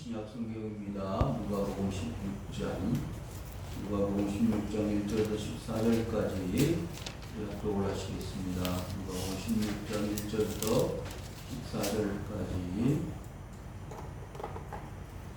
신약 성경입니다. 누가복음 16장 1절부터 14절까지 교독을 하시겠습니다. 누가복음 16장 1절부터 14절까지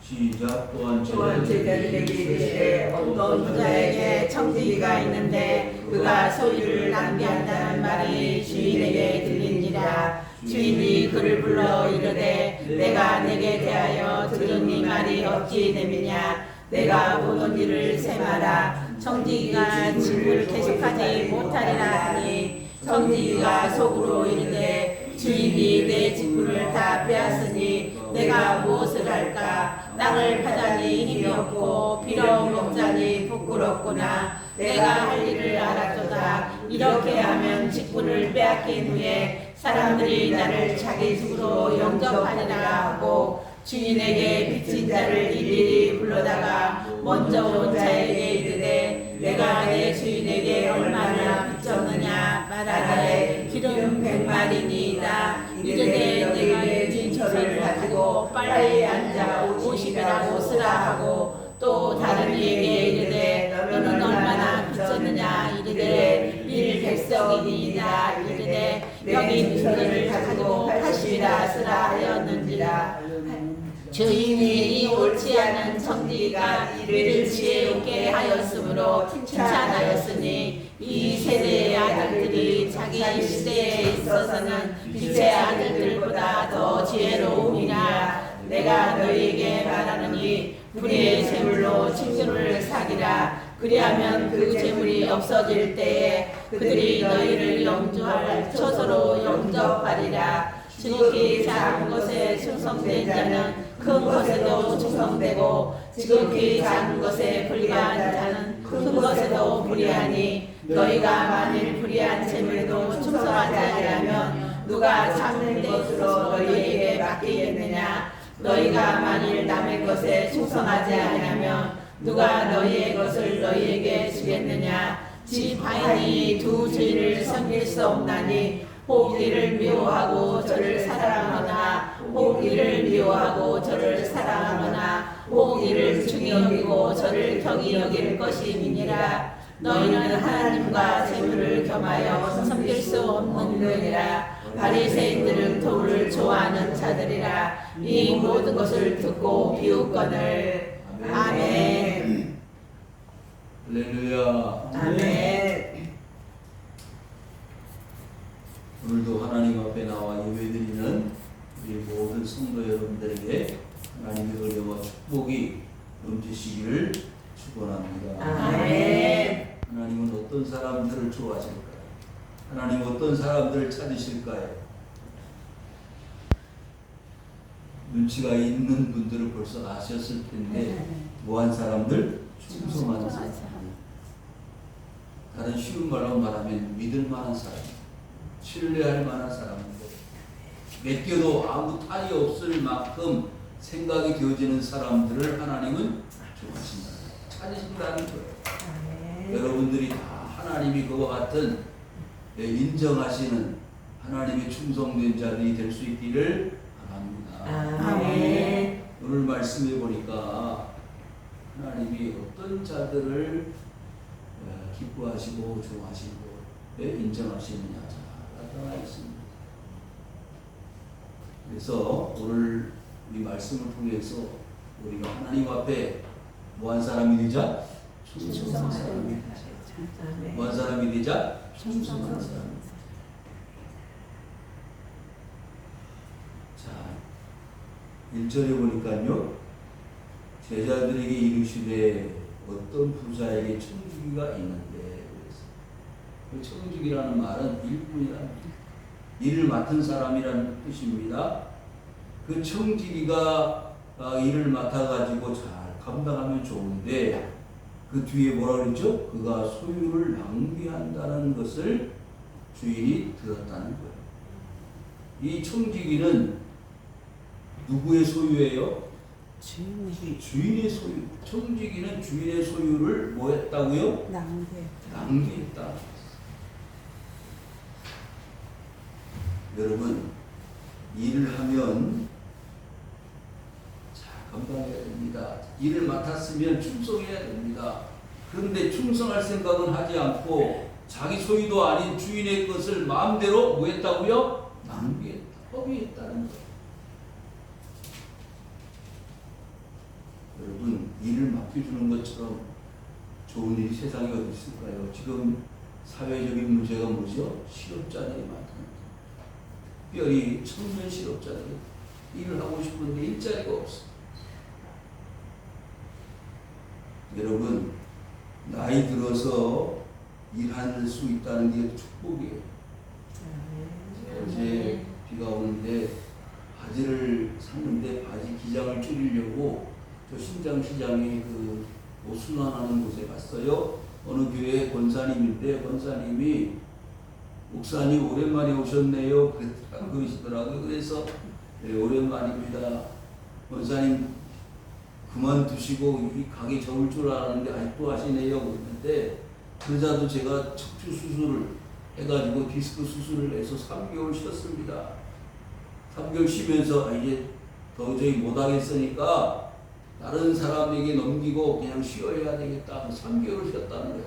시작. 또한 제자들에게 이르시되 어떤 자에게 청지기가 있는데 그가 소유를 낭비한다는 말이 주인에게 들린지라. 주인이 그를 불러 이르되 내가 내게 대하여 들은 이 말이 어찌 됨이냐. 내가 보던 일을 세마라. 청지기가 짐을 계속하지 못하리라 하니 청지기가 속으로 이르되 주인이 내 직분을 다 빼앗으니 내가 무엇을 할까. 땅을 파자니 힘이 없고 빌어먹자니 부끄럽구나. 내가 할 일을 알았도다. 이렇게 하면 직분을 빼앗긴 후에 사람들이 나를 자기 집으로 영접하리라 하고 주인에게 빚진 자를 일일이 불러다가 먼저 온 자에게 이르되 내가 내 주인에게 얼마나 빚졌느냐 말하되 기름 100마리니이다. 이르되 내가 빚진 저를 가지고 빨리 앉아 50이라고 쓰라 하고 또 다른 이에게 이르되 너는 얼마나 빚졌느냐. 이르되 100석이니이다. 이르되 여기 빚을 가지고 80이라 쓰라 하였는지라. 주인이 이 옳지 않은 청지기가 이를 지혜롭게 하였으므로 칭찬하였으니 이 세대의 아들들이 자기 시대에 있어서는 빛의 아들들보다 더 지혜로우니라. 내가 너희에게 말하느니 불의의 재물로 친구를 사기라. 그리하면 그 재물이 없어질 때에 그들이 너희를 영주할 처소로 영접하리라. 지극히 작은 것에 충성된 자는 큰 것에도 충성되고 지극히 작은 것에 불의한 자는 큰 것에도 불의하니 너희가 만일 불의한 재물에도 충성하지 아니하면 누가 작은 것으로 너희에게 맡기겠느냐. 너희가 만일 남의 것에 충성하지 아니하면 누가 너희의 것을 너희에게 주겠느냐. 집 하인이 두 주인을 섬길 수 없나니 혹 이를 미워하고 저를 사랑하거나 혹 이를 미워하고 저를 사랑하거나 혹 이를 중히 여기고 저를 경히 여길 것임이니라. 너희는 하나님과 재물을 겸하여 섬길 수 없는 거니라. 바리새인들은 돈을 좋아하는 자들이라. 이 모든 것을 듣고 비웃거늘. 아멘. 할렐루야. 아멘. 오늘도 하나님 앞에 나와 예배드리는 우리 모든 성도 여러분들에게 하나님의 은혜와 축복이 넘치시기를 축원합니다. 아멘. 하나님은 어떤 사람들을 좋아하실까요? 하나님은 어떤 사람들을 찾으실까요? 눈치가 있는 분들은 벌써 아셨을 텐데 뭐한 사람들? 충성한 사람. 다른 쉬운 말로 말하면 믿을 만한 사람, 신뢰할 만한 사람들, 맡겨도 아무 탈이 없을 만큼 생각이 되어지는 사람들을 하나님은 좋아하신다, 찾으신다는 거예요. 여러분들이 다 하나님이 그와 같은 인정하시는 하나님의 충성된 자들이 될 수 있기를 바랍니다. 아멘. 오늘 말씀해 보니까 하나님이 어떤 자들을 기뻐하시고 좋아하시고 인정하시느냐 잘 나타나 있습니다. 그래서 오늘 우리 말씀을 통해서 우리가 하나님 앞에 뭐한 사람이 되자? 충성한 사람이 되자. 뭐한 사람이 되자? 충성한 사람. 자, 1절에 보니까요, 제자들에게 이르시되 어떤 부자에게 청지기가 있는데, 그 청지기라는 말은 일꾼이라는 일을 맡은 사람이라는 뜻입니다. 그 청지기가 일을 맡아가지고 잘 감당하면 좋은데 그 뒤에 뭐라 그랬죠? 그가 소유를 낭비한다는 것을 주인이 들었다는 거예요. 이 청지기는 누구의 소유예요? 주인의 소유. 청지기는 주인의 소유를 뭐 했다고요? 낭비했다. 여러분, 일을 하면 잘 감당해야 됩니다. 일을 맡았으면 충성해야 됩니다. 그런데 충성할 생각은 하지 않고 자기 소유도 아닌 주인의 것을 마음대로 뭐 했다고요? 낭비했다, 허비했다는 거예요. 여러분, 일을 맡겨주는 것처럼 좋은 일이 세상에 어디 있을까요? 지금 사회적인 문제가 뭐죠? 실업자들이 많다는 거예요. 특별히 청년 실업자들이 일을 하고 싶은데 일자리가 없어. 여러분, 나이 들어서 일할 수 있다는 게 축복이에요. 어제 비가 오는데 바지를 샀는데 바지 기장을 줄이려고 저 신장시장에 그 순환하는 곳에 갔어요. 어느 교회 권사님인데 권사님이 목사님 오랜만에 오셨네요. 그러시더라고요. 그래서 네, 오랜만입니다. 권사님 그만두시고 이 가게 접을 줄 알았는데 아직도 하시네요. 그랬는데 그러자도 제가 척추 수술을 해가지고 디스크 수술을 해서 3개월 쉬었습니다. 3개월 쉬면서 이제 도저히 못하겠으니까 다른 사람에게 넘기고 그냥 쉬어야 되겠다. 3개월 쉬었다는 거예요.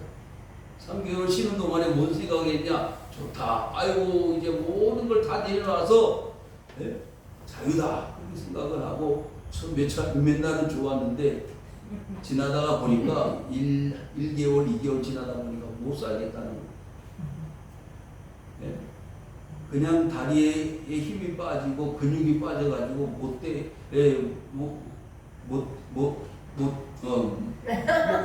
3개월 쉬는 동안에 뭔 생각했냐? 좋다. 아이고 이제 모든 걸 다 내려놔서 네? 자유다. 그렇게 생각을 하고 처음 몇 날은 좋았는데 지나다가 보니까 1개월, 2개월 지나다 보니까 못 살겠다는 거예요. 네? 그냥 다리에 힘이 빠지고 근육이 빠져가지고 못돼, 못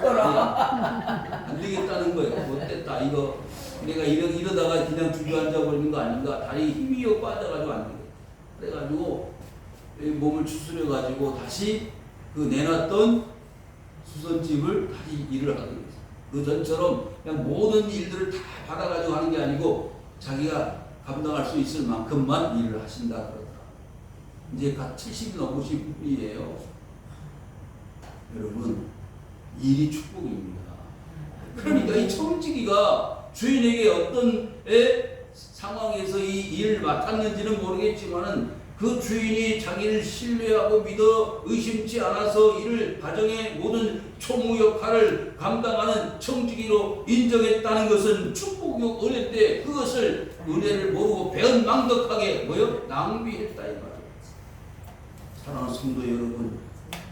걸어. 안 되겠다는 거예요. 못됐다. 이거 내가 이러다가 그냥 주저앉아 버리는 거 아닌가? 다리 힘이 빠져가지고 안 되겠다. 그래가지고 몸을 추스려가지고 다시 그 내놨던 수선집을 다시 일을 하게 됐어요. 그 전처럼 그냥 모든 일들을 다 받아가지고 하는 게 아니고 자기가 감당할 수 있을 만큼만 일을 하신다 그러더라. 이제 갓 70이 넘으신 분이에요. 여러분, 일이 축복입니다. 그러니까 이 청지기가 주인에게 어떤 상황에서 이 일을 맡았는지는 모르겠지만은 그 주인이 자기를 신뢰하고 믿어 의심치 않아서 이를 가정의 모든 총무 역할을 감당하는 청지기로 인정했다는 것은 축복이고 은혜인데 그것을 은혜를 모르고 배은망덕하게 낭비했다 이 말이에요. 사랑하는 성도 여러분,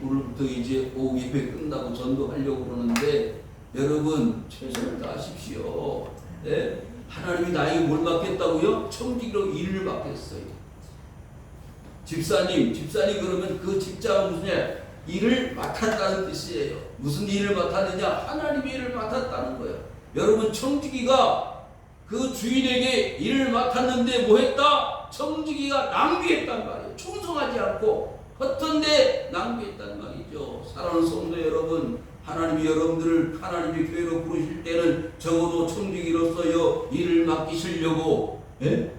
오늘부터 이제 오후 예배 끝나고 전도하려고 그러는데 여러분 최선을 다하십시오. 네? 하나님이 나에게 뭘 맡겼다고요? 청지기로 일을 맡겼어요. 집사님 그러면 그 집자가 무슨 일을 맡았다는 뜻이에요. 무슨 일을 맡았느냐? 하나님의 일을 맡았다는 거예요. 여러분 청지기가 그 주인에게 일을 맡았는데 뭐 했다? 청지기가 낭비했단 말이에요. 충성하지 않고 헛된데 낭비했단 말이죠. 사랑하는 성도 여러분, 하나님이 여러분들을 하나님의 교회로 부르실 때는 적어도 청지기로서요 일을 맡기시려고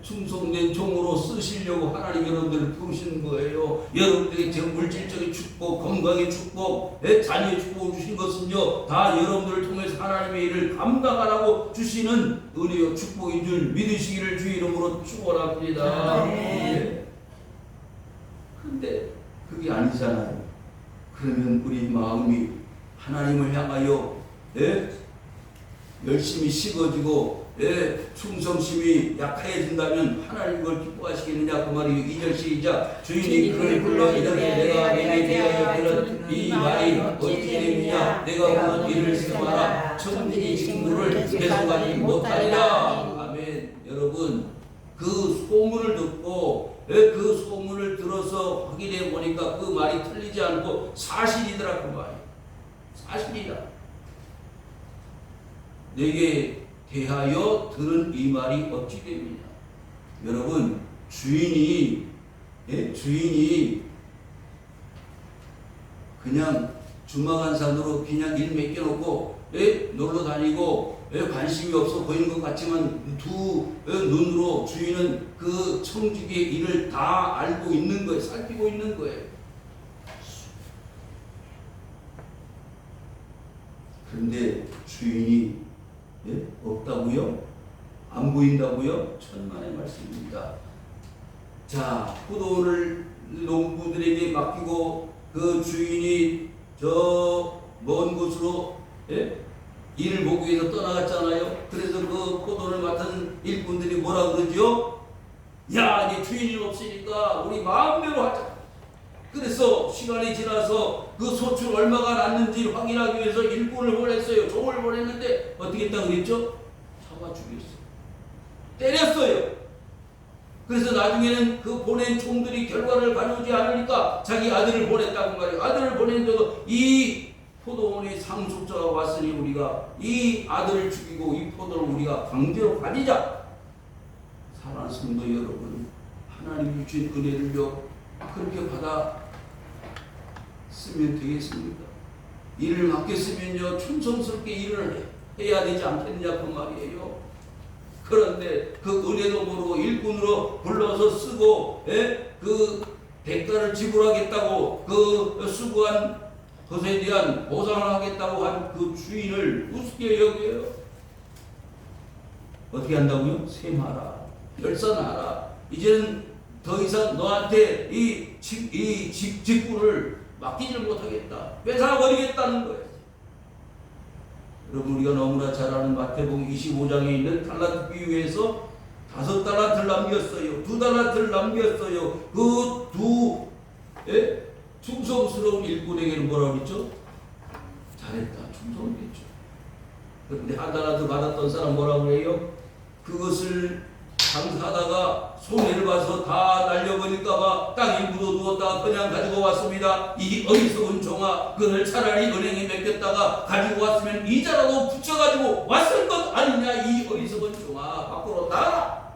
충성된 종으로 쓰시려고 하나님 여러분들을 부르시는 거예요. 여러분들에게 물질적인 축복, 건강의 축복, 자녀의 축복을 주신 것은요 다 여러분들을 통해서 하나님의 일을 감당하라고 주시는 은혜요 축복인 줄 믿으시기를 주 이름으로 축원합니다. 그런데 그게 아니잖아요. 그러면 우리 마음이 하나님을 향하여 열심히 식어지고 충성심이 약해진다면 하나님 그걸 기뻐하시겠느냐 그 말이에요. 2절 시작. 주인이 그를 불러 이르되 내가 내게 대하여 들은 이 말이 어찌 되느냐. 내가 그런 일을 세마라. 청지기 직무를 계속하지 못하리라. 아멘. 여러분 그 소문을 듣고 그 소문을 들어서 확인해 보니까 그 말이 틀리지 않고 사실이더라 그 말이. 사실이다. 내게 대하여 들은 이 말이 어찌 됩니까? 여러분 주인이 그냥 주마간산으로 그냥 일 맡겨놓고 놀러 다니고 관심이 없어 보이는 것 같지만 두 눈으로 주인은 그 청지기의 일을 다 알고 있는 거예요. 살피고 있는 거예요. 그런데 주인이 없다고요? 안 보인다고요? 천만의 말씀입니다. 자, 포도원을 농부들에게 맡기고 그 주인이 저 먼 곳으로 일을 보기 위해서 떠나갔잖아요. 그래서 그 포도를 맡은 일꾼들이 뭐라 그러죠? 야, 이제 주인이 없으니까 우리 마음대로 하자. 그래서 시간이 지나서 그 소출 얼마가 났는지 확인하기 위해서 일꾼을 보냈어요. 종을 보냈는데 어떻게 했다 그랬죠? 잡아 죽였어요. 때렸어요. 그래서 나중에는 그 보낸 종들이 결과를 가져오지 않으니까 자기 아들을 보냈다고 말이에요. 아들을 보냈는데도 이 포도원의 상속자가 왔으니 우리가 이 아들을 죽이고 이 포도를 우리가 강제로 가지자. 사랑하는 성도 여러분, 하나님이 주신 은혜를요 그렇게 받아 쓰면 되겠습니까? 일을 맡겼으면요 충성스럽게 일을 해야 되지 않겠느냐 그 말이에요. 그런데 그 은혜도 모르고 일꾼으로 불러서 쓰고 그 대가를 지불하겠다고 그 수고한 것에 대한 보상을 하겠다고 한 그 주인을 우습게 여겨요. 어떻게 한다고요? 셈하라, 결산하라. 이제는 더 이상 너한테 이 직분을 맡기지를 못하겠다. 뺏어버리겠다는 거예요. 여러분, 우리가 너무나 잘 아는 마태복음 25장에 있는 달란트 비유에서 5달란트를 남겼어요. 2달란트를 남겼어요. 그 두 충성스러운 일꾼에게는 뭐라고 했죠? 잘했다. 충성했죠. 그런데 1달란트 받았던 사람 뭐라고 해요? 그것을 장사하다가 손해를 봐서 다 날려버릴까봐 땅에 묻어두었다가 그냥 가지고 왔습니다. 이 어리석은 종아, 그걸 차라리 은행에 맡겼다가 가지고 왔으면 이자라도 붙여가지고 왔을 것 아니냐. 이 어리석은 종아, 밖으로 나가라.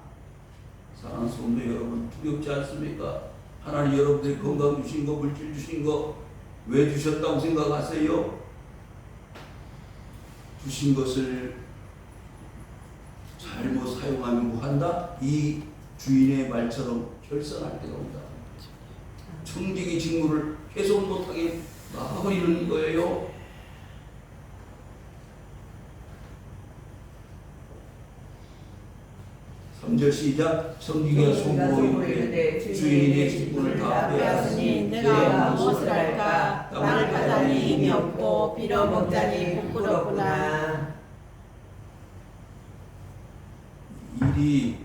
사랑하는 성도 여러분, 두렵지 않습니까? 하나님 여러분들이 건강 주신 거, 물질 주신 거 왜 주셨다고 생각하세요? 주신 것을 잘못 사용하면 뭐한다? 이 주인의 말처럼 결산할 때가 온다. 청지기 직무를 훼손 못하게 막아버리는 거예요. 3절 시작. 청지기가 속으로 이르되 주인이 내 직분을 다 빼앗으니 내가 무엇을 할까? 땅을 파자니 힘이 없고 빌어먹자니 부끄럽구나. 일이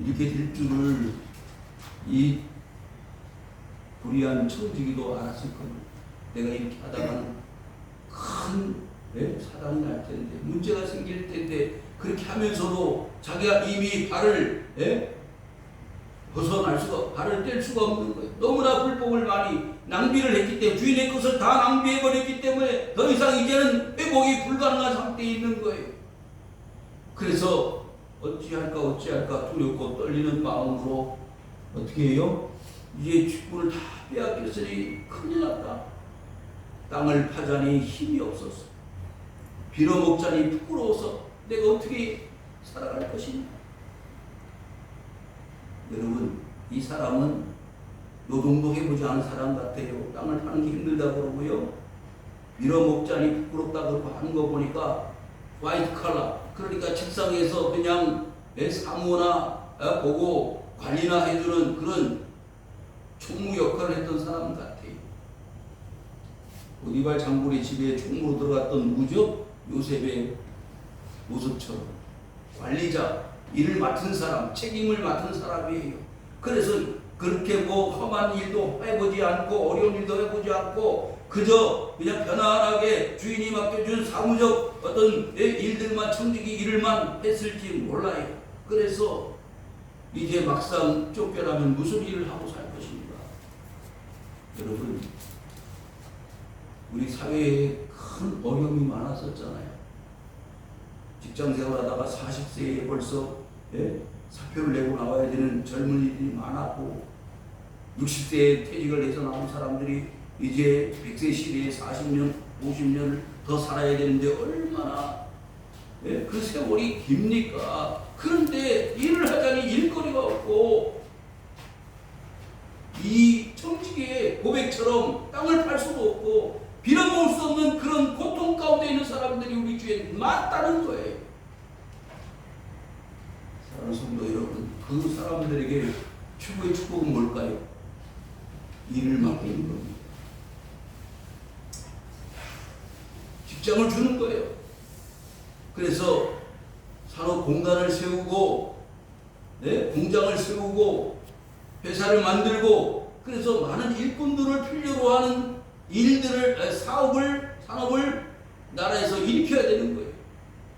이렇게 될 줄을 이 불의한 청지기도 알았을 겁니다. 내가 이렇게 하다가는 큰 사단이 날 텐데, 문제가 생길 텐데, 그렇게 하면서도 자기가 이미 발을 벗어날 수가, 발을 뗄 수가 없는 거예요. 너무나 불법을 많이 낭비를 했기 때문에, 주인의 것을 다 낭비해버렸기 때문에 더 이상 이제는 회복이 불가능한 상태에 있는 거예요. 그래서 어찌할까 두렵고 떨리는 마음으로 어떻게 해요? 이제 직분을 다 빼앗겼으니 큰일 났다. 땅을 파자니 힘이 없었어. 빌어먹자니 부끄러워서 내가 어떻게 살아갈 것이냐. 여러분, 이 사람은 노동도 해보지 않은 사람 같아요. 땅을 파는 게 힘들다 그러고요, 빌어먹자니 부끄럽다 그러고 하는 거 보니까 화이트 칼라, 그러니까 책상에서 그냥 사무나 보고 관리나 해주는 그런 총무 역할을 했던 사람 같아요. 보디발 장군의 집에 총무로 들어갔던 누구죠? 요셉의 모습처럼 관리자, 일을 맡은 사람, 책임을 맡은 사람이에요. 그래서 그렇게 뭐 험한 일도 해보지 않고 어려운 일도 해보지 않고 그저 그냥 편안하게 주인이 맡겨준 사무적 어떤 일들만, 청지기 일을만 했을지 몰라요. 그래서 이제 막상 쫓겨나면 무슨 일을 하고 살 것입니까? 여러분, 우리 사회에 큰 어려움이 많았었잖아요. 직장 생활하다가 40세에 벌써 사표를 내고 나와야 되는 젊은이들이 많았고, 60세에 퇴직을 해서 나온 사람들이 이제 100세 시대에 40년, 50년을 더 살아야 되는데 얼마나 그 세월이 깁니까? 그런데 일을 하자니 일거리가 없고, 이 청지기의 고백처럼 땅을 팔 수도 없고 빌어먹을 수 없는 그런 고통 가운데 있는 사람들이 우리 주에 많다는 거예요. 사랑하는 성도 여러분, 그 사람들에게 최고의 축복은 뭘까요? 일을 맡기는 겁니다. 직장을 주는 거예요. 그래서 산업공단을 세우고, 네? 공장을 세우고, 회사를 만들고, 그래서 많은 일꾼들을 필요로 하는 일들을, 산업을 나라에서 일으켜야 되는 거예요.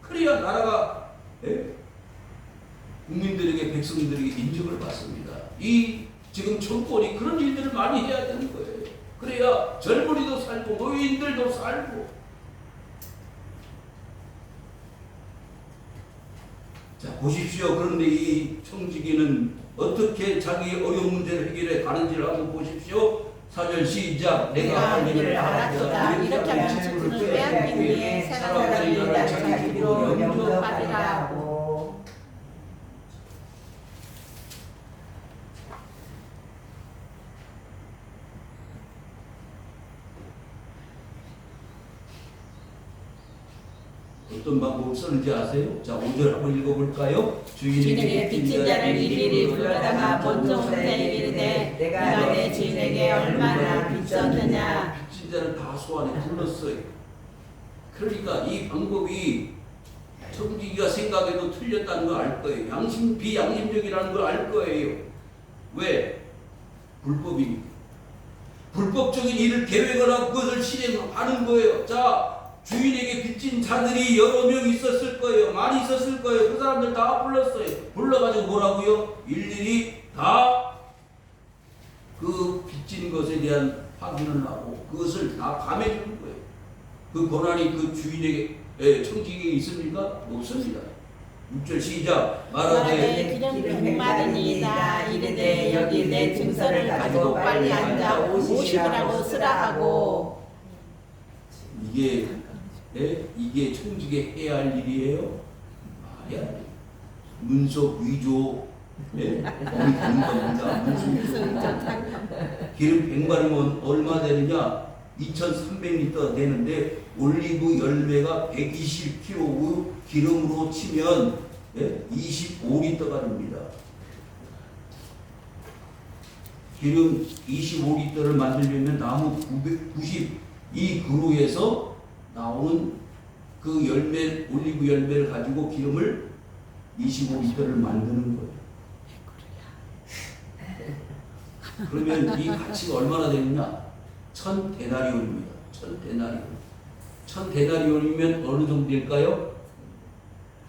그래야 나라가, 네? 국민들에게, 백성들에게 인정을 받습니다. 이 지금 정권이 그런 일들을 많이 해야 되는 거예요. 그래야 젊은이도 살고, 노인들도 살고. 자, 보십시오. 그런데 이 청지기는 어떻게 자기 어려운 문제를 해결해 가는지를 한번 보십시오. 4절 시작. 내가 할 일을 알았도다. 이렇게 하면 질문을 빼앗기기 위해 사람들이 나를 자기로 영접하리라 하고. 어떤 방법을 쓰는지 아세요? 자, 5절 한번 읽어볼까요? 주인에게 빚진 자를 일일이 불러다가 본종 선생에게 이르되 내가 내 주인에게 얼마나 빚졌느냐. 빚진 자를 다 소환해 불렀어요. 그러니까 이 방법이 청지기가 생각해도 틀렸다는 걸 알 거예요. 비양심적이라는 걸 알 거예요. 왜? 불법이니까. 불법적인 일을 계획을 하고 그것을 실행하는 거예요. 자, 주인에게 빚진 자들이 여러 명 있었을 거예요. 많이 있었을 거예요. 그 사람들 다 불렀어요. 불러가지고 뭐라고요? 일일이 다 그 빚진 것에 대한 확인을 하고 그것을 다 감해주는 거예요. 그 권한이 그 주인에게, 청지기에게 있습니까? 없습니다. 6절 시작. 말하되 기름 100마리니이다. 이르되 여기 내 증서를 가지고 빨리 앉아 50이라고 쓰라 하고. 이게 청지기에 해야 할 일이에요? 말이 안 돼요. 문서 위조, 공감합니다. 문서 위조. 기름 100마리면 얼마 되느냐? 2,300리터 되는데 올리브 열매가 120kg 기름으로 치면 25리터가 됩니다. 기름 25리터를 만들려면 나무 992그루에서 나오는 그 올리브 열매를 가지고 기름을 25리터를 만드는 거예요. 그러면 이 가치가 얼마나 되느냐? 1000데나리온입니다. 1000데나리온. 1000데나리온이면 어느 정도 될까요?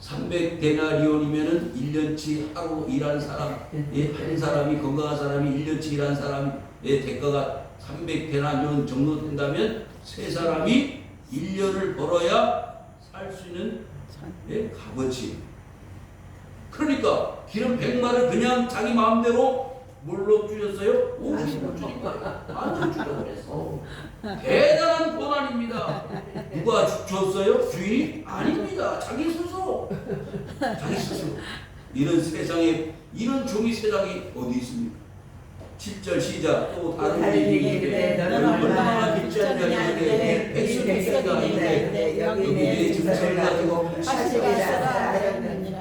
300데나리온이면은 1년치 하루 일한 사람, 한 사람이 건강한 사람이 1년치 일한 사람의 대가가 300데나리온 정도 된다면 세 사람이 1년을 벌어야 살 수 있는 값어치. 그러니까 기름 100마를 그냥 자기 마음대로 뭘로 줄였어요? 50으로 줄인 거예요. 완전 줄여버렸어. 대단한 권한입니다. 누가 줬어요? 주인이? 아닙니다. 자기 스스로. 자기 스스로. 이런 세상에, 이런 종이 세상이 어디 있습니까? 7절 시작. 또 다른 얘기인데 너는 얼마나 빚졌느냐 이르되 백성이가 아닌데 여기 내 증서를 가지고 80이라 하였느니라.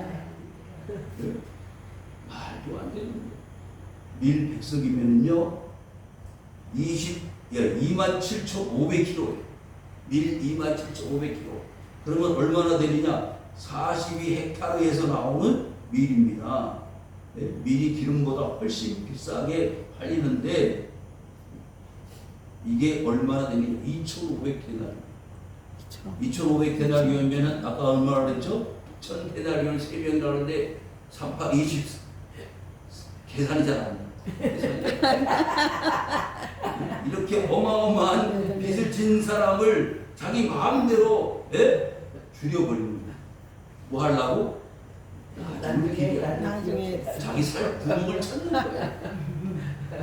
말도 안 되는 거예요. 밀 100석이면요 27,500kg예요. 밀 27,500kg. 그러면 얼마나 되느냐? 42헥타르에서 나오는 밀입니다. 밀이 기름보다 훨씬 비싸게 팔리는데 이게 얼마나 되느냐? 2,500데나리온. 2,500데나리온이면 아까 얼마나 그랬죠? 1,000데나리온 3명이라고 하는데 3파 20 계산이 잘 안 돼. 이렇게 어마어마한 빚을 진 사람을 자기 마음대로 줄여버리는 거야. 뭐 하려고? 나중에 자기 살 구멍을 찾는 거야.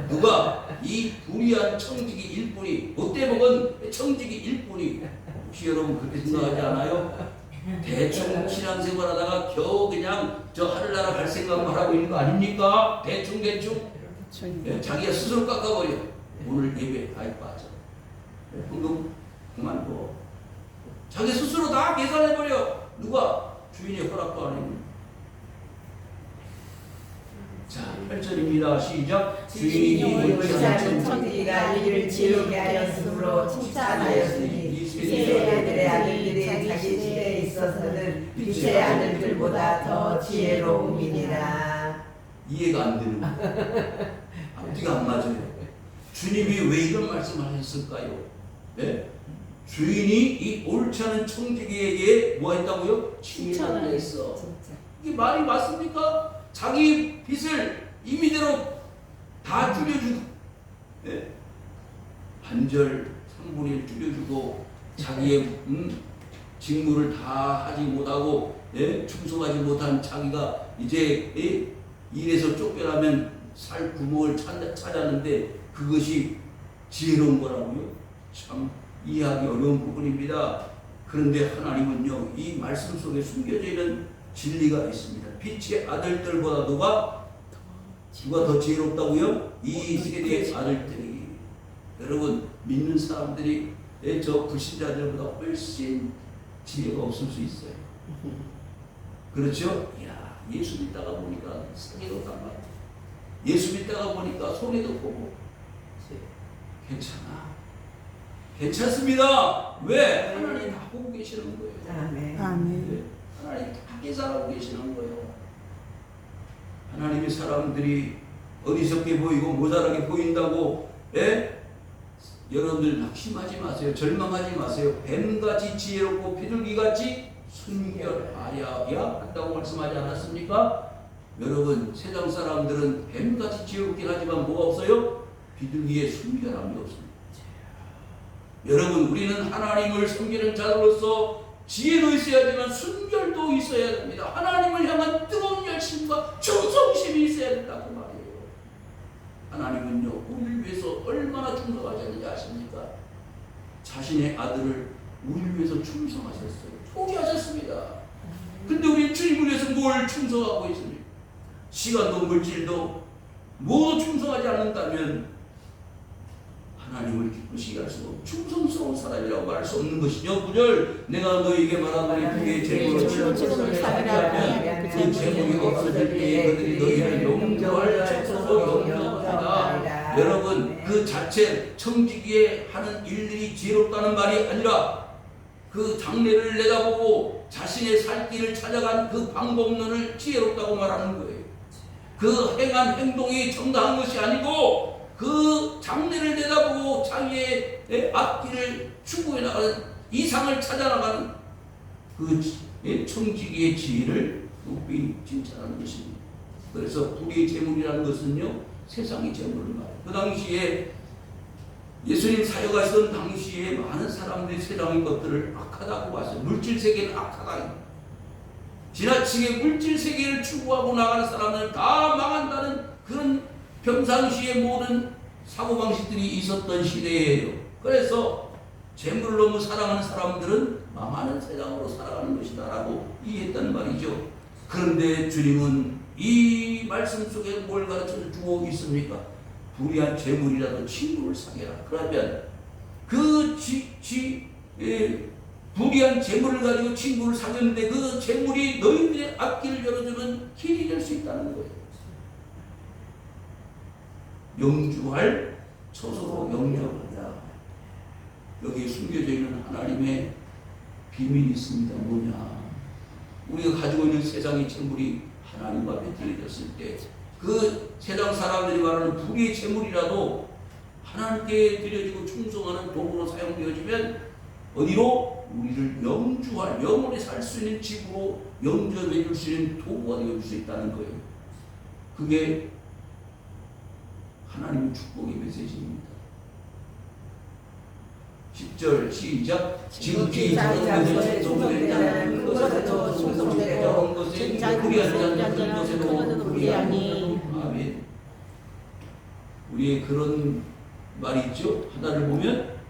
누가? 이 불의한 청지기 일꾼이, 못되먹은 청지기 일꾼이. 혹시 여러분 그렇게 생각하지 않아요? 대충 신앙생활 하다가 겨우 그냥 저 하늘나라 갈 생각만 하고 있는 거 아닙니까? 대충 자기가 스스로 깎아버려. 오늘 예배 가입 빠져. 헌금 그만둬. 자기 스스로 다 계산해버려. 누가? 주인의 허락도 안 해요. 자, 8절입니다. 시작. 주인이 옳지 않은 청지기가 이를 지우게 하였으므로 칭찬하였으니 이스라엘의 아들이 자기 집에 있어서는 빛의 아들들보다 더 지혜로움이니라. 이해가 안 되는 거예요. 앞뒤가 안 맞아요. 주님이 왜 이런 말씀을 하셨을까요? 네? 주인이 이 옳지 않은 청지기에게 뭐 했다고요? 칭찬을 했어. 이게 말이 맞습니까? 자기 빚을 임의대로 다 줄여주고, 네? 반절 3분의 1 줄여주고, 자기의 직무를 다 하지 못하고, 네? 충성하지 못한 자기가 이제 일에서 쫓겨나면 살 구멍을 찾았는데 그것이 지혜로운 거라고요? 참 이해하기 어려운 부분입니다. 그런데 하나님은요, 이 말씀 속에 숨겨져 있는 진리가 있습니다. 빛의 아들들보다 누가 더 지혜롭다고요? 이 세대의 아들들이. 여러분, 믿는 사람들이 저 불신자들보다 훨씬 지혜가 없을 수 있어요. 그렇죠? 이야, 예수 믿다가 보니까 상해도 당하고, 예수 믿다가 보니까 손해도 보고, 괜찮아. 괜찮습니다. 왜? 하나님 다 보고 계시는 거예요. 아멘. 네. 하나님 다 계산하고 계시는 거예요. 하나님의 사람들이 어리석게 보이고 모자라게 보인다고, 예? 여러분들 낙심하지 마세요. 절망하지 마세요. 뱀같이 지혜롭고 비둘기같이 순결하여야 한다고 말씀하지 않았습니까? 여러분, 세상 사람들은 뱀같이 지혜롭긴 하지만 뭐가 없어요? 비둘기의 순결함이 없습니다. 여러분, 우리는 하나님을 섬기는 자로서 지혜도 있어야지만 순결도 있어야 됩니다. 하나님을 향한 뜨거운 열심과 충성심이 있어야 된다고 말이에요. 하나님은요, 우리를 위해서 얼마나 충성하지 않는지 아십니까? 자신의 아들을 우리를 위해서 충성하셨어요. 포기하셨습니다. 근데 우리 주님을 위해서 뭘 충성하고 있습니까? 시간도 물질도 모두 충성하지 않는다면 하나님을 기쁘시게 할 수 없고 충성스러운 사람이라고 말할 수 없는 것이죠. 9절 내가 너에게 말하노니 그의 재물을 치르고서 살리하면 그 재물이 없어질 때에 그들이 너희를 용서할 척서로 용서하리라. 여러분, 그 자체 청지기에 하는 일들이 지혜롭다는 말이 아니라 그 장래를 내다보고 자신의 살 길을 찾아간 그 방법론을 지혜롭다고 말하는 거예요. 그 행한 행동이 정당한 것이 아니고 그 장래를 내다보고 자기의 앞길을 추구해 나가는, 이상을 찾아나가는 그 청지기의 지혜를 높이 칭찬하는 것입니다. 그래서 불의 재물이라는 것은요, 세상의 재물을 말해요. 그 당시에 예수님 사역하시던 당시에 많은 사람들이 세상의 것들을 악하다고 봤어요. 물질 세계는 악하다. 지나치게 물질 세계를 추구하고 나가는 사람들은 다 망한다는 그런 평상시에 모든 사고방식들이 있었던 시대예요. 그래서 재물을 너무 사랑하는 사람들은 망하는 세상으로 살아가는 것이다 라고 이해했단 말이죠. 그런데 주님은 이 말씀 속에 뭘 가르쳐 주고 있습니까? 불의한 재물이라도 친구를 사귀라. 그러면 그 불의한 재물을 가지고 친구를 사귀었는데 그 재물이 너희들의 앞길을 열어주는 길이 될 수 있다는 거예요. 영주할 처소로 영접한다. 여기에 숨겨져 있는 하나님의 비밀이 있습니다. 뭐냐? 우리가 가지고 있는 세상의 재물이 하나님 앞에 드려졌을 때 그 세상 사람들이 말하는 불의의 재물이라도 하나님께 드려지고 충성하는 도구로 사용되어지면 어디로? 우리를 영주할, 영원히 살 수 있는 집으로 영접해 줄 수 있는 도구가 되어줄 수 있다는 거예요. 그게 하나님의 축복의 메시지입니다. 10절 시작. 지극히 작은 것에 충성되는 것에도 충성되고 적은 것에 불의하지 않는 것에도 불의하니. 아멘. 우리의 그런 말이 있죠. 하나를 보면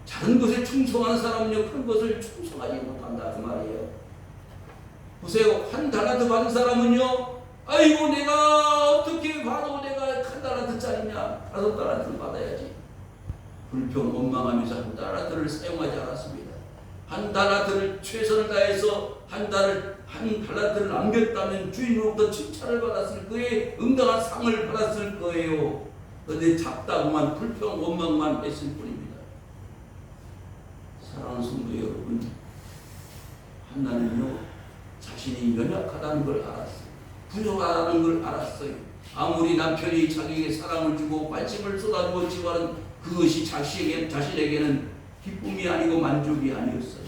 작은 것에 충성하는 사람은요, 큰 것을 충성하지 못한다 그 말이에요. 보세요. 한 달란트 받은 사람은요, 아이고 내가 어떻게 봐도 내가 한 달란트짜리냐, 5달란트를 받아야지. 불평 원망하면서 한 달란트를 사용하지 않았습니다. 한 달란트를 최선을 다해서 한 달란트를 남겼다면 주인으로부터 칭찬을 받았을 그의 응당한 상을 받았을 거예요. 그런데 작다고만 불평 원망만 했을 뿐입니다. 사랑하는 성도 여러분, 한나는요 자신이 연약하다는 걸 알았어요. 부족하다는 걸 알았어요. 아무리 남편이 자기에게 사랑을 주고 관심을 쏟아주었지만 그것이 자신에게는 기쁨이 아니고 만족이 아니었어요.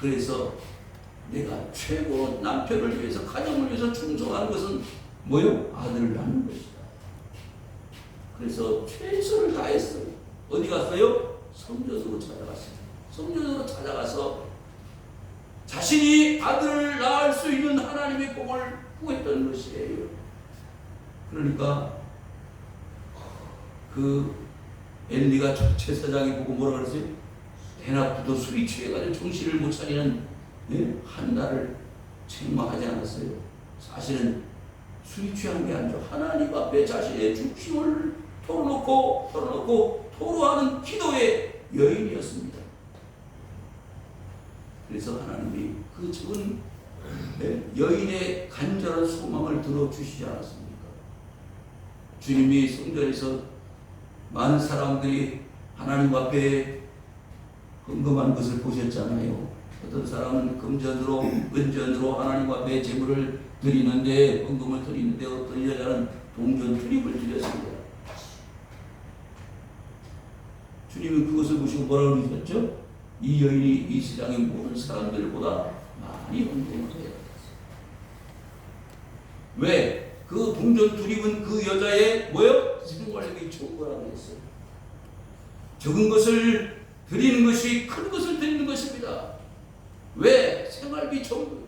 그래서 내가 최고 남편을 위해서, 가정을 위해서 충성한 것은 뭐요? 아들을 낳는 것이다. 그래서 최선을 다했어요. 어디 갔어요? 성전으로 찾아갔어요. 성전으로 찾아가서 자신이 아들을 낳을 수 있는 하나님의 복을 구했던 것이에요. 그러니까 그 엘리가 제사장이 보고 뭐라 그랬어요? 대낮부터 술이 취해가지고 정신을 못 차리는 한나를 책망하지 않았어요. 사실은 술이 취한 게 아니죠. 하나님 앞에 자신의 중심을 털어놓고 토로하는 기도의 여인이었습니다. 그래서 하나님이 그 적은 여인의 간절한 소망을 들어주시지 않았습니까? 주님이 성전에서 많은 사람들이 하나님 앞에 헌금한 것을 보셨잖아요. 어떤 사람은 금전으로 은전으로 하나님 앞에 제물을 드리는데, 헌금을 드리는데, 어떤 여자는 동전 투립을 드렸습니다. 주님은 그것을 보시고 뭐라고 그러셨죠? 이 여인이 이 세상의 모든 사람들보다 많이 헌금을 해야 됐어요. 왜? 그 동전 투립은 그 여자의 뭐요? 생활력이 좋은 거라고 했어요. 적은 것을 드리는 것이 큰 것을 드리는 것입니다. 왜? 생활비 좋은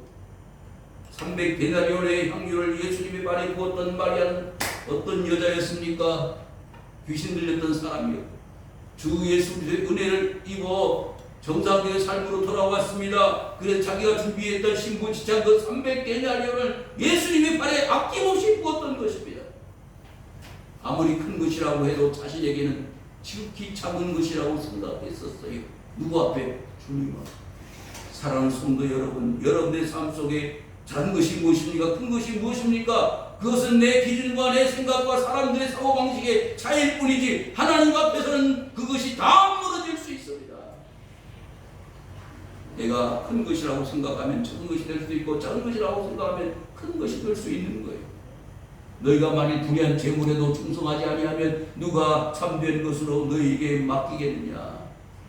300데나리온의 향유를 예수님의 발에 부었던 마리아는 어떤 여자였습니까? 귀신 들렸던 사람이요. 주 예수의 은혜를 입어 정상적인 삶으로 돌아왔습니다. 그래서 자기가 준비했던 신부 지창 그 300데나리온을 예수님의 발에 아낌없이 부었던 것입니다. 아무리 큰 것이라고 해도 자신에게는 지극히 작은 것이라고 생각했었어요. 누구 앞에? 주님 앞에. 사랑하는 성도 여러분, 여러분의 삶 속에 작은 것이 무엇입니까? 큰 것이 무엇입니까? 그것은 내 기준과 내 생각과 사람들의 사고방식의 차이일 뿐이지 하나님 앞에서는 그것이 다 무너질 수 있습니다. 내가 큰 것이라고 생각하면 작은 것이 될 수도 있고, 작은 것이라고 생각하면 큰 것이 될 수 있는 거예요. 너희가 만일 불의한 재물에도 충성하지 아니하면 누가 참된 것으로 너희에게 맡기겠느냐.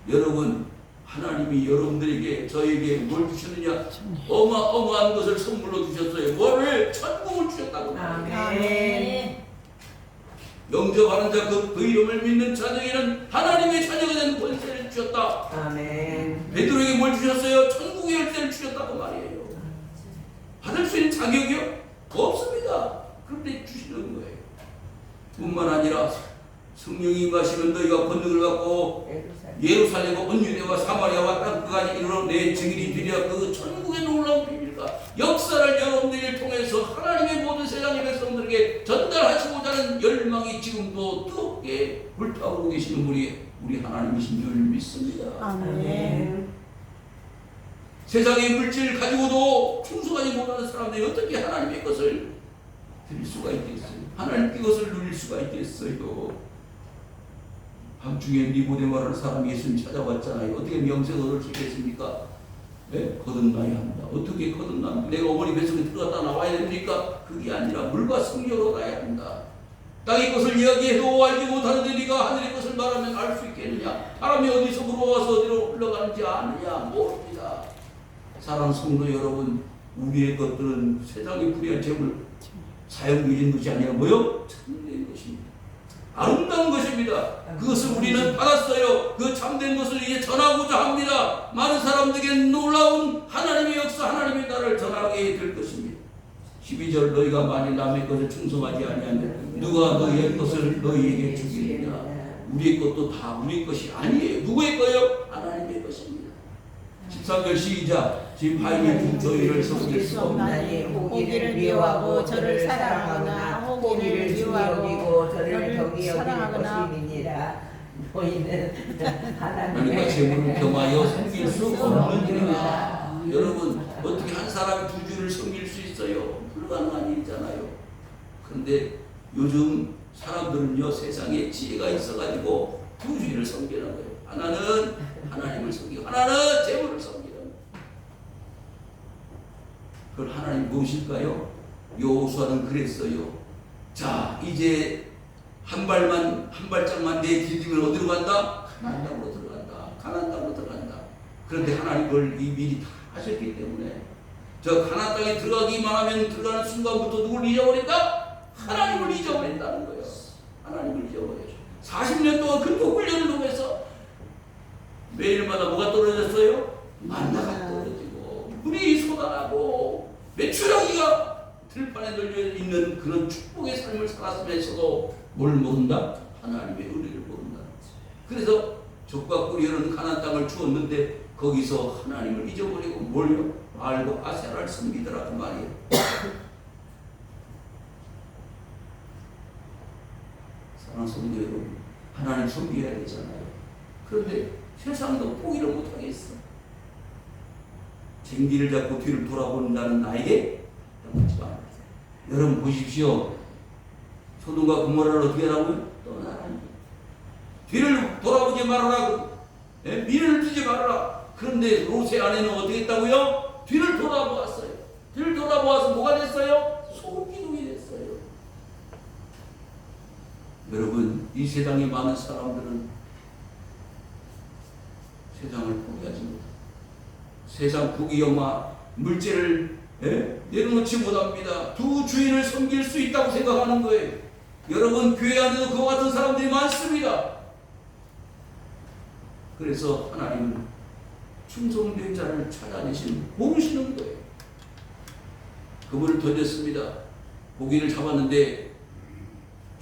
여러분, 하나님이 여러분들에게, 저에게 뭘 주셨느냐? 어마어마한 것을 선물로 주셨어요. 뭐를? 천국을 주셨다고. 아멘. 영접하는 자, 그 이름을 믿는 자들에게는 하나님의 자녀가 되는 권세를 주셨다. 아멘. 베드로에게 뭘 주셨어요? 천국의 열쇠를 주셨다고 말이에요. 받을 수 있는 자격이요? 없습니다. 그런데 주시는 거예요. 뿐만 아니라 성령이 임하시면 너희가 권능을 갖고 예루살렘과 온 유대와 사마리아와 땅끝까지 이르러 내 증인이 되리라. 그 천국의 놀라운 비밀과 역사를 여러분들을 통해서 하나님의 모든 세상의 백성들에게 전달하시고자 하는 열망이 지금도 뜨겁게 불타오르고 계시는 분이 우리 하나님이신 줄 믿습니다. 아멘. 세상의 물질을 가지고도 충성하지 못하는 사람들이 어떻게 하나님의 것을 드릴 수가 있겠어요? 하나님의 것을 누릴 수가 있겠어요? 밤중에 니고데모라는 사람이 예수님 찾아왔잖아요. 어떻게 명색 얻을 수 있겠습니까? 네? 거듭나야 합니다. 어떻게 거듭납니까? 내가 어머니 뱃속에 들어갔다 나와야 됩니까? 그게 아니라 물과 성령으로 가야 합니다. 땅의 것을 이야기해도 알지 못하는데 네가 하늘의 것을 말하면 알 수 있겠느냐? 바람이 어디서 불어와서 어디로 흘러가는지 아느냐? 모릅니다. 사랑하는 성도 여러분, 우리의 것들은 세상의 불의한 재물 사용되는 것이 아니라 뭐요? 참된 것입니다. 아름다운 것입니다. 그것을 우리는 받았어요. 그 참된 것을 이제 전하고자 합니다. 많은 사람들에게 놀라운 하나님의 역사, 하나님의 나라를 전하게 될 것입니다. 12절 너희가 만일 남의 것을 충성하지 아니하면 누가 너희의 것을 너희에게 주겠느냐. 우리의 것도 다 우리의 것이 아니에요. 누구의 거예요? 하나님의 것입니다. 13절 시작. 지금 하나님 저희를 섬길 수 없나니 호기를 미워하고 저를 사랑하거나 호기를 미워하고 저를 덕이 여길 사랑하거나 것이니라. 너희는 그러니까 하나님의 재물을 겸하여 섬길 수 없는 일이다. 여러분, 어떻게 한 사람이 두 주를 섬길 수 있어요? 불가능한 일이잖아요. 그런데 요즘 사람들은요, 세상에 지혜가 있어가지고 두 주를 섬기는 거예요. 하나는 하나님을 섬기고, 하나는 무엇일까요? 여호수아는 그랬어요. 자, 이제 한 발짝만 내 디디면 어디로 간다? 가나안 땅으로 들어간다. 가나안 땅으로 들어간다. 그런데 하나님 그걸 미리 다 하셨기 때문에 저 가나안 땅에 들어가기만 하면 들어가는 순간부터 누굴 잊어버린다? 하나님을 잊어버린다는 거예요. 하나님을 잊어버려요. 40년 동안 근거 훈련을 통해서 매일마다 뭐가 떨어졌어요? 만나가 떨어지고 물이 쏟아나고 메추라기가 들판에 널려 있는 그런 축복의 삶을 살았으면서도 뭘 모른다? 하나님의 은혜를 모른다. 그래서 족과 꿀이라는 가나안 땅을 주었는데 거기서 하나님을 잊어버리고 뭘요? 알고 아세라를 섬기더라 그 말이에요. 사랑하는 성도 여러분, 하나님 섬겨야 되잖아요. 그런데 세상도 포기를 못하겠어. 쟁기를 잡고 뒤를 돌아본다는 나에게 떠나지 말아요. 여러분 보십시오. 소돔과 고모라를 어떻게 하라고요? 떠나라니. 뒤를 돌아보지 말아라. 미래를 두지 말아라. 그런데 롯의 아내는 어떻게 했다고요? 뒤를 돌아보았어요. 뒤를 돌아보아서 뭐가 됐어요? 소기둥이 됐어요. 여러분, 이 세상에 많은 사람들은 세상을 포기하지 못합니다. 세상 부귀영화, 물질을 내려놓지 못합니다. 두 주인을 섬길 수 있다고 생각하는 거예요. 여러분, 교회 안에도 그와 같은 사람들이 많습니다. 그래서 하나님은 충성된 자를 찾아내시는 모르시는 거예요. 그분을 던졌습니다. 고기를 잡았는데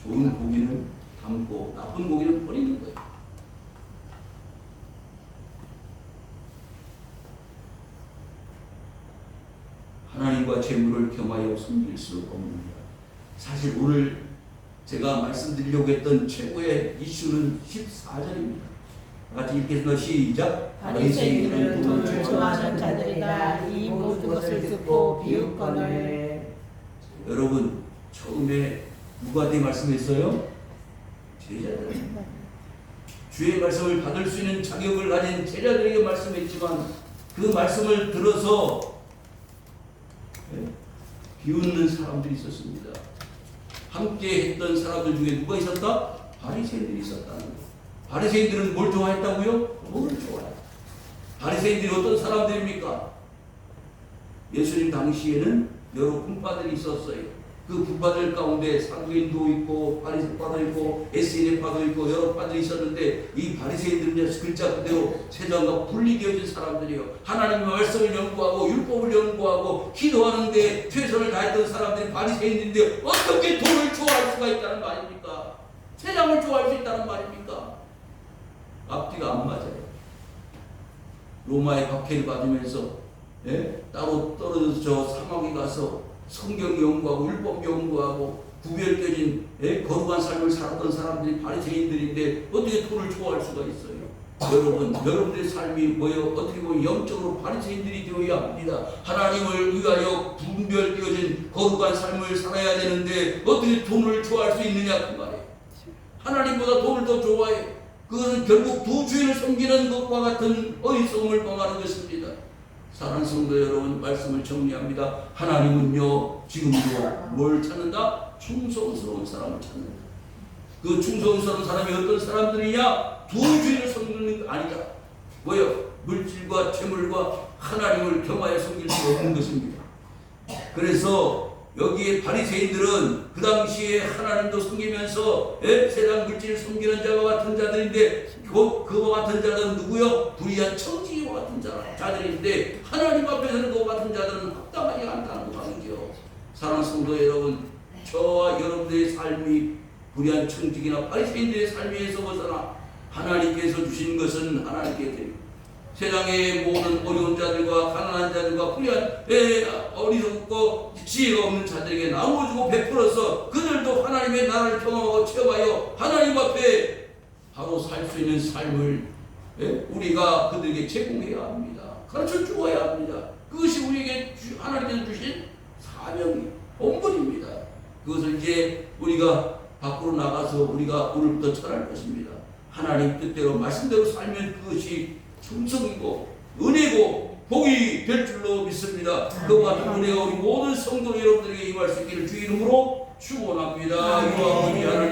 좋은 고기는 담고 나쁜 고기는 버리는 거예요. 하나님과 재물을 겸하여 섬길 수 없느니라. 사실 오늘 제가 말씀드리려고 했던 최고의 이슈는 14절입니다. 같이 읽겠습니다. 시작. 바리새인들은 돈을 좋아하는 자들이다. 이 모든 것을 듣고 비웃거늘. 여러분, 처음에 누구한테 말씀했어요? 제자들. 주의 말씀을 받을 수 있는 자격을 가진 제자들에게 말씀했지만 그 말씀을 들어서 비웃는 사람들이 있었습니다. 함께 했던 사람들 중에 누가 있었다? 바리새인들이 있었다는 거예요. 바리새인들은 뭘 좋아했다고요? 돈을 좋아해요. 바리새인들이 어떤 사람들입니까? 예수님 당시에는 여러 분파들이 있었어요. 그 분파들 가운데 사두개인도 있고 바리새파도 있고 에세인파도 있고 여러 파들이 있었는데 이 바리새인들은 글자 그대로 세상과 분리되어진 사람들이요. 하나님의 말씀을 연구하고 율법을 연구하고 기도하는데 최선을 다했던 사람들이 바리새인인데 어떻게 돈을 좋아할 수가 있다는 말입니까? 세상을 좋아할 수 있다는 말입니까? 앞뒤가 안 맞아요. 로마의 박해를 받으면서 따로 떨어져서 저 사막에 가서 성경 연구하고 율법 연구하고 구별되어진 거룩한 삶을 살았던 사람들이 바리새인들인데 어떻게 돈을 좋아할 수가 있어요? 여러분, 여러분들의 삶이 뭐예요? 어떻게 보면 영적으로 바리새인들이 되어야 합니다. 하나님을 위하여 분별되어진 거룩한 삶을 살아야 되는데 어떻게 돈을 좋아할 수 있느냐 그 말이에요. 하나님보다 돈을 더 좋아해. 그것은 결국 두 주인을 섬기는 것과 같은 어리석음을 범하는 것입니다. 사랑하는 성도 여러분, 말씀을 정리합니다. 하나님은요 지금도 뭘 찾는다? 충성스러운 사람을 찾는다. 그 충성스러운 사람이 어떤 사람들이냐? 두 주인을 섬기는 게 아니다. 뭐요? 물질과 재물과 하나님을 겸하여 섬길 수 없는 것입니다. 그래서 여기에 바리새인들은 그 당시에 하나님도 섬기면서 세상 물질을 섬기는 자와 같은 자들인데 그와 같은 자들은 누구요? 불의한 청지기와 같은 자들인데 하나님 앞에서는 그와 같은 자들은 합당하지 않다는 것이죠. 사랑하는 성도 여러분, 저와 여러분들의 삶이 불의한 청지기나 바리새인들의 삶에서 벗어나 하나님께서 주신 것은 하나님께 드립니다. 세상의 모든 어려운 자들과 가난한 자들과 불의한 어리석고 지혜가 없는 자들에게 나눠주고 베풀어서 그들도 하나님의 나라를 경험하고 체험하여 하나님 앞에 바로 살 수 있는 삶을 우리가 그들에게 제공해야 합니다. 가르쳐 주어야 합니다. 그것이 우리에게 하나님께서 주신 사명이 본분입니다. 그것을 이제 우리가 밖으로 나가서 우리가 오늘부터 전할 것입니다. 하나님 뜻대로 말씀대로 살면 그것이 충성이고 은혜고 복이 될 줄로 믿습니다. 그와 은혜가 우리 모든 성도 여러분들에게 임할 수 있기를 주 이름으로 축원합니다. 이와